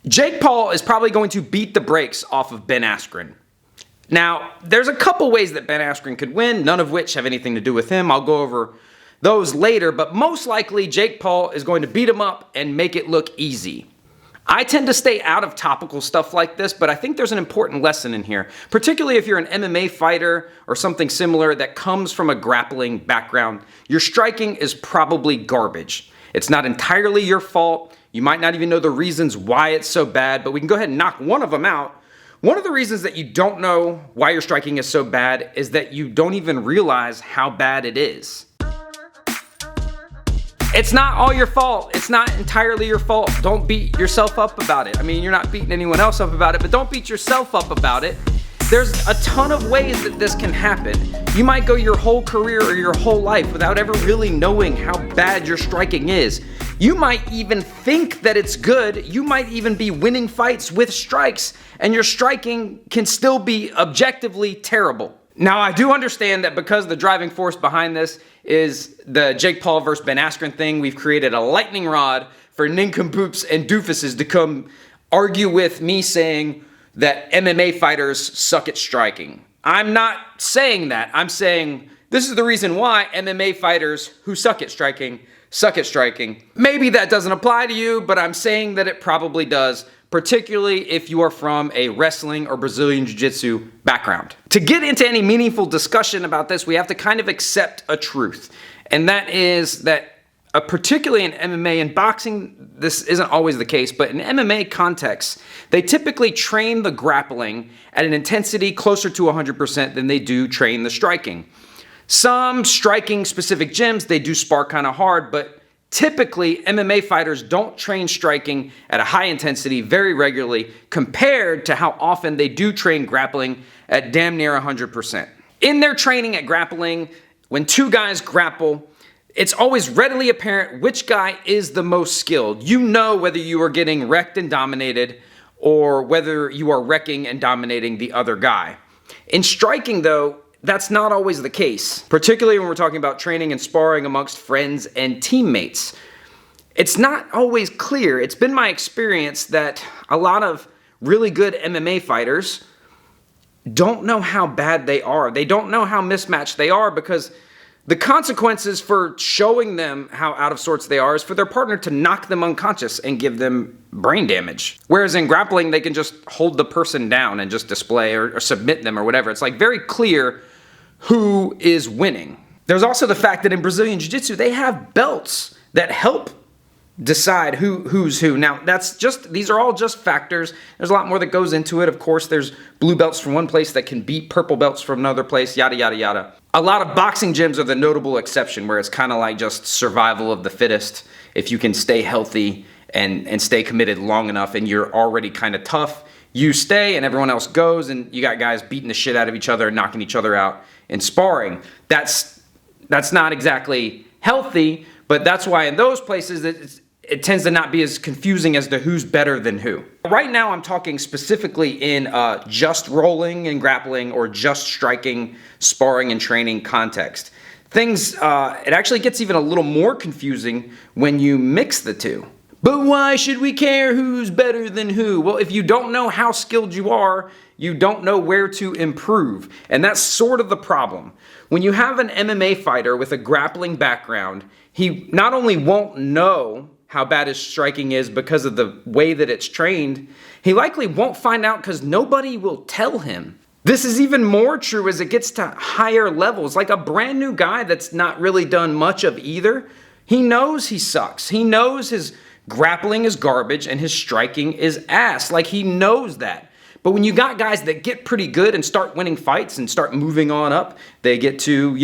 Jake Paul is probably going to beat the brakes off of Ben Askren. Now, there's a couple ways that Ben Askren could win, none of which have anything to do with him. I'll go over those later, but most likely Jake Paul is going to beat him up and make it look easy. I tend to stay out of topical stuff like this, but I think there's an important lesson in here, particularly if you're an MMA fighter or something similar that comes from a grappling background. Your striking is probably garbage. It's not entirely your fault. You might not even know the reasons why it's so bad, but we can go ahead and knock one of them out. One of the reasons that you don't know why your striking is so bad is that you don't even realize how bad it is. It's not all your fault. It's not entirely your fault. Don't beat yourself up about it. I mean, you're not beating anyone else up about it, but don't beat yourself up about it. There's a ton of ways that this can happen. You might go your whole career or your whole life without ever really knowing how bad your striking is. You might even think that it's good. You might even be winning fights with strikes, and your striking can still be objectively terrible. Now, I do understand that because the driving force behind this is the Jake Paul versus Ben Askren thing, we've created a lightning rod for nincompoops and doofuses to come argue with me saying that MMA fighters suck at striking. I'm not saying that. I'm saying this is the reason why MMA fighters who suck at striking. Maybe that doesn't apply to you, but I'm saying that it probably does, particularly if you are from a wrestling or Brazilian Jiu-Jitsu background. To get into any meaningful discussion about this, we have to kind of accept a truth, and that is that particularly in MMA and boxing, this isn't always the case, but in MMA contexts, they typically train the grappling at an intensity closer to 100% than they do train the striking. Some striking specific gyms, they do spar kind of hard, but typically MMA fighters don't train striking at a high intensity very regularly compared to how often they do train grappling at damn near 100%. In their training at grappling, when two guys grapple, it's always readily apparent which guy is the most skilled. You know whether you are getting wrecked and dominated or whether you are wrecking and dominating the other guy. In striking though, that's not always the case, particularly when we're talking about training and sparring amongst friends and teammates. It's not always clear. It's been my experience that a lot of really good MMA fighters don't know how bad they are. They don't know how mismatched they are because the consequences for showing them how out of sorts they are is for their partner to knock them unconscious and give them brain damage. Whereas in grappling, they can just hold the person down and just display or submit them or whatever. It's like very clear who is winning. There's also the fact that in Brazilian Jiu-Jitsu, they have belts that help decide who's who. Now, these are all just factors. There's a lot more that goes into it. Of course, there's blue belts from one place that can beat purple belts from another place, yada, yada, yada. A lot of boxing gyms are the notable exception where it's kind of like just survival of the fittest. If you can stay healthy and stay committed long enough and you're already kind of tough, you stay and everyone else goes, and you got guys beating the shit out of each other and knocking each other out in sparring. That's not exactly healthy, but that's why in those places it tends to not be as confusing as to who's better than who. Right now I'm talking specifically in just rolling and grappling or just striking, sparring and training context. It actually gets even a little more confusing when you mix the two. But why should we care who's better than who? Well, if you don't know how skilled you are, you don't know where to improve. And that's sort of the problem. When you have an MMA fighter with a grappling background, he not only won't know how bad his striking is because of the way that it's trained, he likely won't find out because nobody will tell him. This is even more true as it gets to higher levels. Like a brand new guy that's not really done much of either, he knows he sucks. He knows his grappling is garbage and his striking is ass. Like, he knows that. But when you got guys that get pretty good and start winning fights and start moving on up, they get to,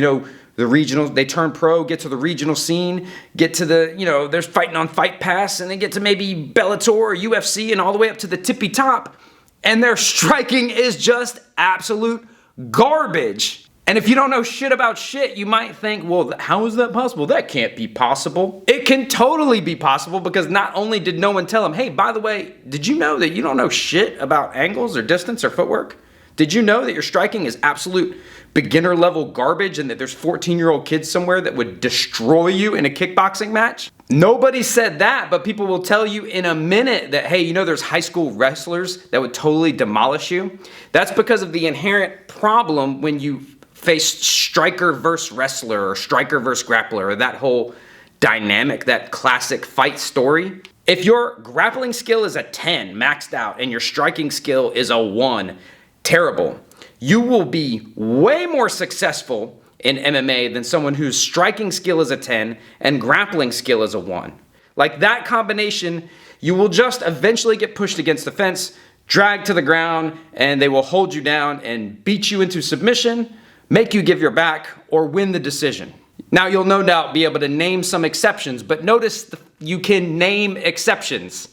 the regional, they turn pro, get to the regional scene, get to the, they're fighting on Fight Pass, and they get to maybe Bellator or UFC and all the way up to the tippy top, and their striking is just absolute garbage. And if you don't know shit about shit, you might think, well, how is that possible? That can't be possible. It can totally be possible because not only did no one tell him, hey, by the way, did you know that you don't know shit about angles or distance or footwork? Did you know that your striking is absolute beginner level garbage and that there's 14-year-old kids somewhere that would destroy you in a kickboxing match? Nobody said that, but people will tell you in a minute that, hey, you know there's high school wrestlers that would totally demolish you. That's because of the inherent problem when you face striker versus wrestler or striker versus grappler, or that whole dynamic, that classic fight story. If your grappling skill is a 10 maxed out and your striking skill is a 1, terrible, you will be way more successful in MMA than someone whose striking skill is a 10 and grappling skill is a 1. Like that combination, you will just eventually get pushed against the fence, dragged to the ground, and they will hold you down and beat you into submission, make you give your back, or win the decision. Now, you'll no doubt be able to name some exceptions, but notice you can name exceptions.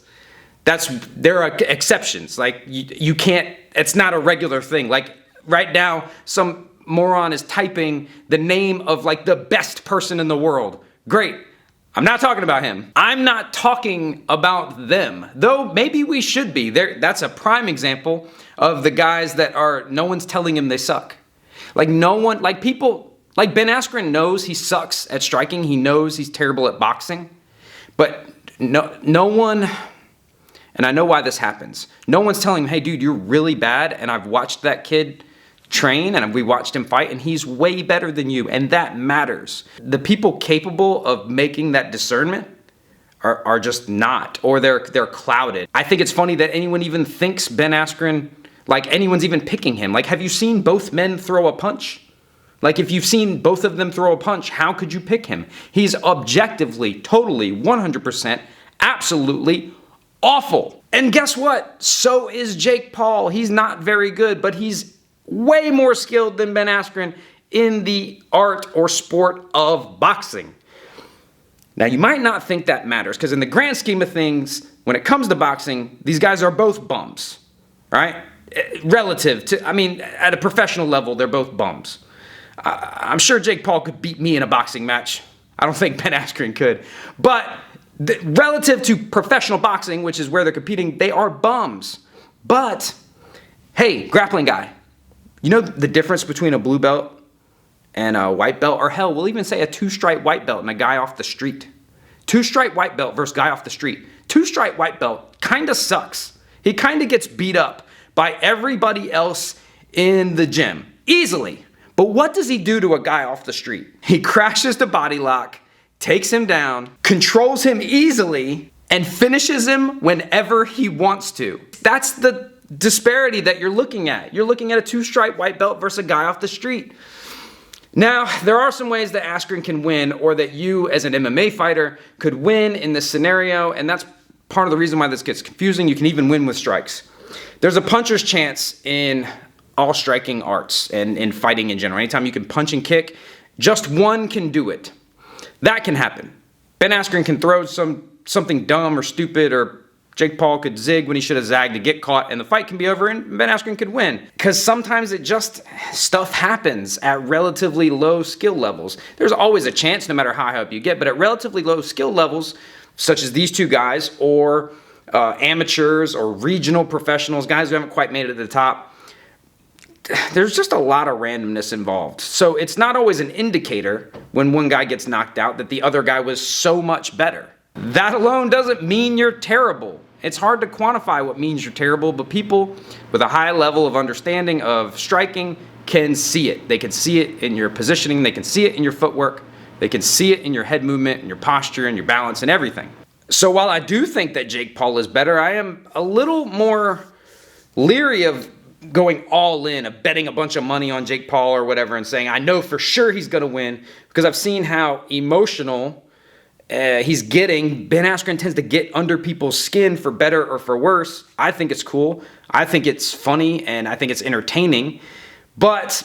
There are exceptions. Like you can't, it's not a regular thing. Like right now, some moron is typing the name of like the best person in the world. Great. I'm not talking about him. I'm not talking about them, though maybe we should be. That's a prime example of the guys that no one's telling him they suck. Like no one, like people, like Ben Askren knows he sucks at striking. He knows he's terrible at boxing, but no one, and I know why this happens. No one's telling him, hey dude, you're really bad. And I've watched that kid train and we watched him fight and he's way better than you. And that matters. The people capable of making that discernment are just not, or they're clouded. I think it's funny that anyone even thinks Ben Askren, like anyone's even picking him. Like, have you seen both men throw a punch? Like, if you've seen both of them throw a punch, how could you pick him? He's objectively, totally, 100%, absolutely awful. And guess what? So is Jake Paul. He's not very good, but he's way more skilled than Ben Askren in the art or sport of boxing. Now, you might not think that matters, because in the grand scheme of things, when it comes to boxing, these guys are both bums, right? Relative to, I mean, at a professional level, they're both bums. I'm sure Jake Paul could beat me in a boxing match. I don't think Ben Askren could. But relative to professional boxing, which is where they're competing, they are bums. But, hey, grappling guy, you know the difference between a blue belt and a white belt? Or hell, we'll even say a 2-stripe white belt and a guy off the street. 2-stripe white belt versus guy off the street. 2-stripe white belt kind of sucks. He kind of gets beat up by everybody else in the gym, easily. But what does he do to a guy off the street? He crashes the body lock, takes him down, controls him easily, and finishes him whenever he wants to. That's the disparity that you're looking at. You're looking at a 2-stripe white belt versus a guy off the street. Now, there are some ways that Askren can win, or that you as an MMA fighter could win in this scenario, and that's part of the reason why this gets confusing. You can even win with strikes. There's a puncher's chance in all striking arts and in fighting in general. Anytime you can punch and kick, just one can do it. That can happen. Ben Askren can throw something dumb or stupid, or Jake Paul could zig when he should have zagged to get caught, and the fight can be over and Ben Askren could win. Because sometimes stuff happens at relatively low skill levels. There's always a chance no matter how high up you get, but at relatively low skill levels, such as these two guys, or amateurs or regional professionals, guys who haven't quite made it to the top, there's just a lot of randomness involved. So it's not always an indicator when one guy gets knocked out that the other guy was so much better. That alone doesn't mean you're terrible. It's hard to quantify what means you're terrible, but people with a high level of understanding of striking can see it. They can see it in your positioning. They can see it in your footwork. They can see it in your head movement and your posture and your balance and everything. So while I do think that Jake Paul is better, I am a little more leery of going all in, of betting a bunch of money on Jake Paul or whatever and saying, I know for sure he's going to win, because I've seen how emotional he's getting. Ben Askren tends to get under people's skin for better or for worse. I think it's cool. I think it's funny, and I think it's entertaining. But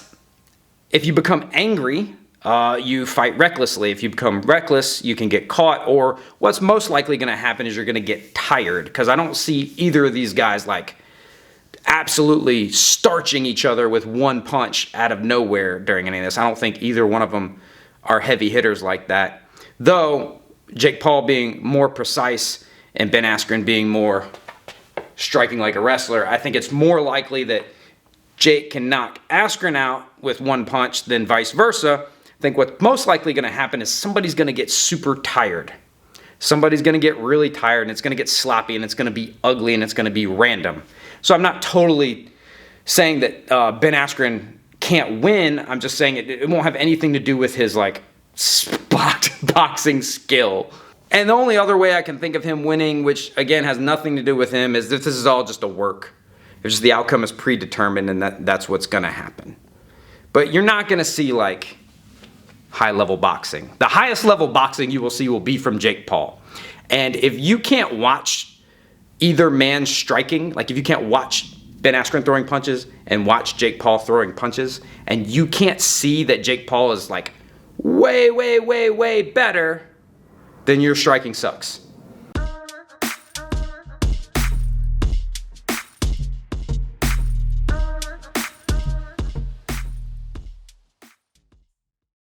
if you become angry, you fight recklessly. If you become reckless, you can get caught, or what's most likely going to happen is you're going to get tired, because I don't see either of these guys like absolutely starching each other with one punch out of nowhere during any of this. I don't think either one of them are heavy hitters like that. Though Jake Paul being more precise and Ben Askren being more striking like a wrestler, I think it's more likely that Jake can knock Askren out with one punch, then vice versa, I think what's most likely going to happen is somebody's going to get super tired. Somebody's going to get really tired, and it's going to get sloppy, and it's going to be ugly, and it's going to be random. So I'm not totally saying that Ben Askren can't win. I'm just saying it won't have anything to do with his like boxing skill. And the only other way I can think of him winning, which again has nothing to do with him, is that this is all just a work. It's just the outcome is predetermined, and that's what's going to happen. But you're not going to see like high-level boxing. The highest level boxing you will see will be from Jake Paul. And if you can't watch either man striking, like if you can't watch Ben Askren throwing punches and watch Jake Paul throwing punches, and you can't see that Jake Paul is like way, way, way, way better, then your striking sucks.